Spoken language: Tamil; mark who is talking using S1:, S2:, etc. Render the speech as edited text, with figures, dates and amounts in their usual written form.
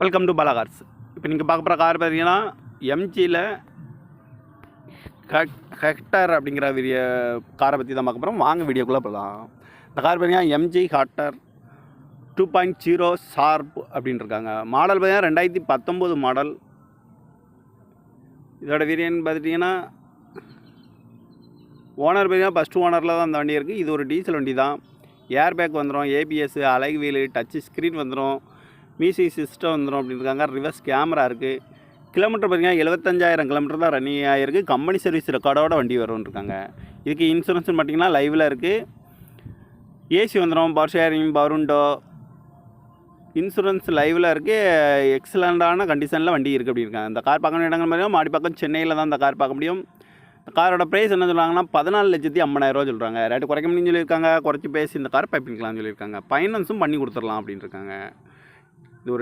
S1: Welcome to Bala cars. இப்போ நீங்கள் பார்க்க போகிற கார் பார்த்தீங்கன்னா எம்ஜியில் ஹெக்டர் அப்படிங்கிற காரை பற்றி தான் பார்க்க போகிறோம். வாங்க வீடியோக்குள்ளே போகலாம். இந்த கார் பார்த்தீங்கன்னா எம்ஜி ஹெக்டர் 2.0 ஷார்ப் அப்படின்னு இருக்காங்க. மாடல் பார்த்தீங்கன்னா 2019 மாடல். இதோட வேரியன்ட் பார்த்துட்டிங்கன்னா ஓனர் பார்த்தீங்கன்னா ஃபஸ்ட்டு ஓனரில் தான் அந்த வண்டி இருக்குது. இது ஒரு டீசல் வண்டி தான். ஏர் பேக் வந்துடும், ஏபிஎஸ், அலைக் வீலு, டச்சு ஸ்க்ரீன் வந்துடும், மியூசிக் சிஸ்டம் வந்துடும் அப்படின்னு இருக்காங்க. ரிவர்ஸ் கேமரா இருக்குது. கிலோமீட்டர் பார்த்திங்கன்னா 75,000 கிலோமீட்டர் தான் ரன்னிங் ஆகிருக்கு. கம்பெனி சர்வீஸ் ரெக்கார்டோட வண்டி வரும்னு இருக்காங்க. இதுக்கு இன்சூரன்ஸ்னு பார்த்திங்கன்னா லைவில் இருக்குது. ஏசி வந்துடும், power sharing, power window, insurance லைவில் இருக்குது. எக்ஸலண்ட்டான கண்டிஷனில் வண்டி இருக்குது அப்படின்னு இருக்காங்க. இந்த கார் பார்க்க வேண்டிய இடங்கள் பார்த்தீங்கன்னா மாடிப்பக்கம் சென்னையில் தான் இந்த கார் பார்க்க முடியும். இந்த காரோட ப்ரைஸ் என்ன சொல்கிறாங்கன்னா 14,50,000 சொல்கிறாங்க. ரேட்டு குறைக்க முடியும்னு சொல்லியிருக்காங்க. குறைச்சி பேசி இந்த கார் பைப்பிங்கலாம்னு சொல்லியிருக்காங்க. ஃபைனான்ஸும் பண்ணி கொடுத்துடலாம் அப்படின்னு இருக்காங்க. இது ஒரு